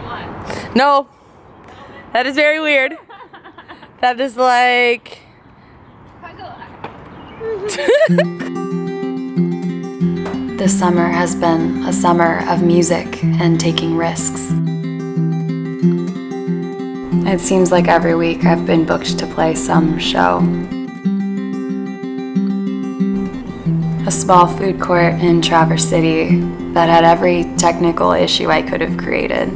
what? No. That is very weird. That is like... This summer has been a summer of music and taking risks. It seems like every week I've been booked to play some show. A small food court in Traverse City that had every technical issue I could have created.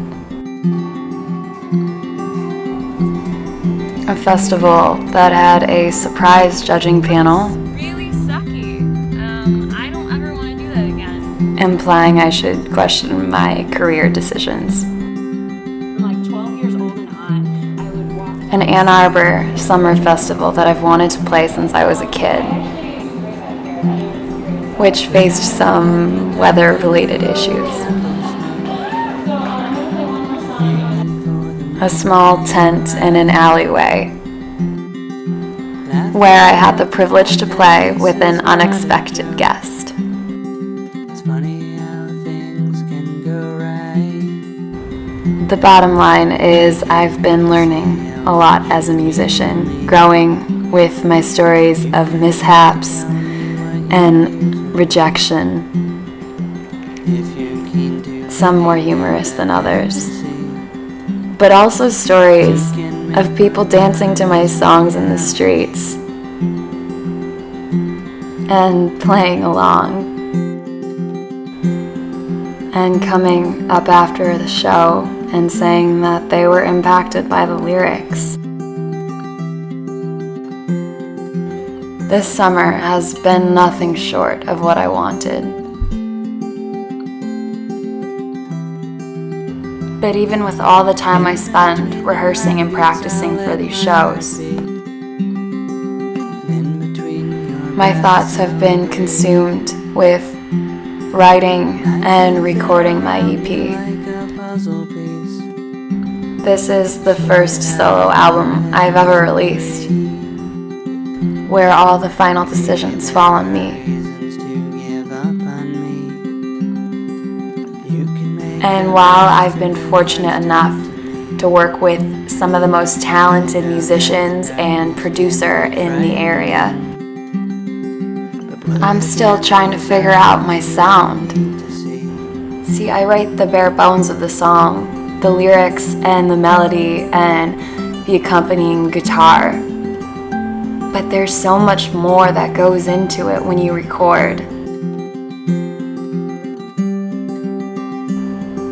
A festival that had a surprise judging panel. Really sucky. I don't ever want to do that again. Implying I should question my career decisions. I'm like 12 years old and on. I would walk. An Ann Arbor summer festival that I've wanted to play since I was a kid, which faced some weather-related issues. A small tent in an alleyway, where I had the privilege to play with an unexpected guest. It's funny how things can go right. The bottom line is I've been learning a lot as a musician, growing with my stories of mishaps and rejection, some more humorous than others, but also stories of people dancing to my songs in the streets and playing along and coming up after the show and saying that they were impacted by the lyrics. This summer has been nothing short of what I wanted. But even with all the time I spend rehearsing and practicing for these shows, my thoughts have been consumed with writing and recording my EP. This is the first solo album I've ever released, where all the final decisions fall on me. And while I've been fortunate enough to work with some of the most talented musicians and producer in the area, I'm still trying to figure out my sound. See, I write the bare bones of the song, the lyrics and the melody and the accompanying guitar. But there's so much more that goes into it when you record.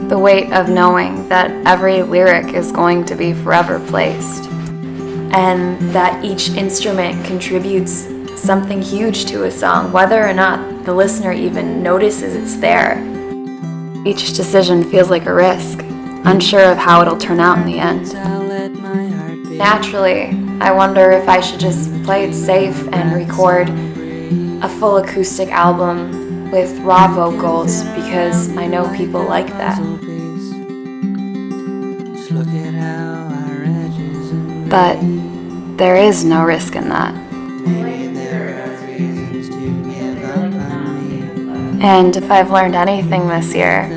The weight of knowing that every lyric is going to be forever placed, and that each instrument contributes something huge to a song, whether or not the listener even notices it's there. Each decision feels like a risk, unsure of how it'll turn out in the end. Naturally, I wonder if I should just play it safe and record a full acoustic album with raw vocals, because I know people like that. But there is no risk in that. And if I've learned anything this year,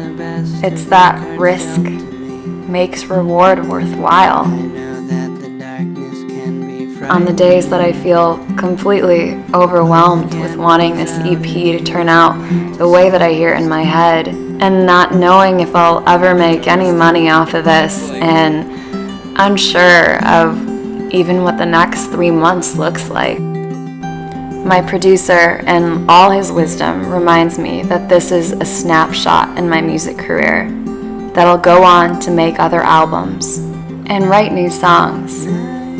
it's that risk makes reward worthwhile. On the days that I feel completely overwhelmed with wanting this EP to turn out the way that I hear it in my head, and not knowing if I'll ever make any money off of this, and unsure of even what the next 3 months looks like, my producer, in all his wisdom, reminds me that this is a snapshot in my music career, that I'll go on to make other albums and write new songs,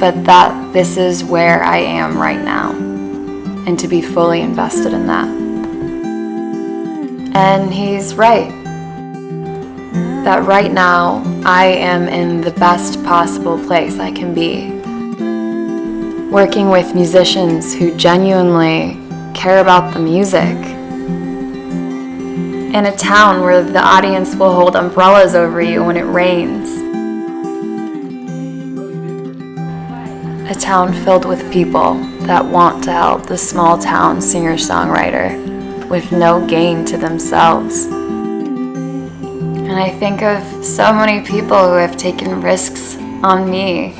but that this is where I am right now, and to be fully invested in that. And he's right, that right now I am in the best possible place I can be, working with musicians who genuinely care about the music, in a town where the audience will hold umbrellas over you when it rains, a town filled with people that want to help the small town singer-songwriter with no gain to themselves. And I think of so many people who have taken risks on me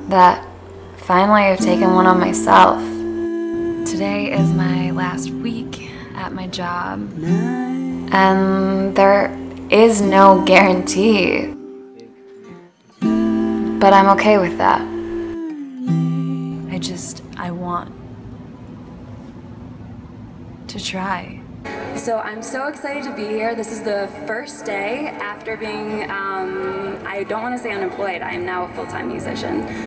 that finally I've taken one on myself. Today is my last week at my job, and there is no guarantee, but I'm okay with that. I want to try. So I'm so excited to be here. This is the first day after being, I don't want to say unemployed, I am now a full-time musician.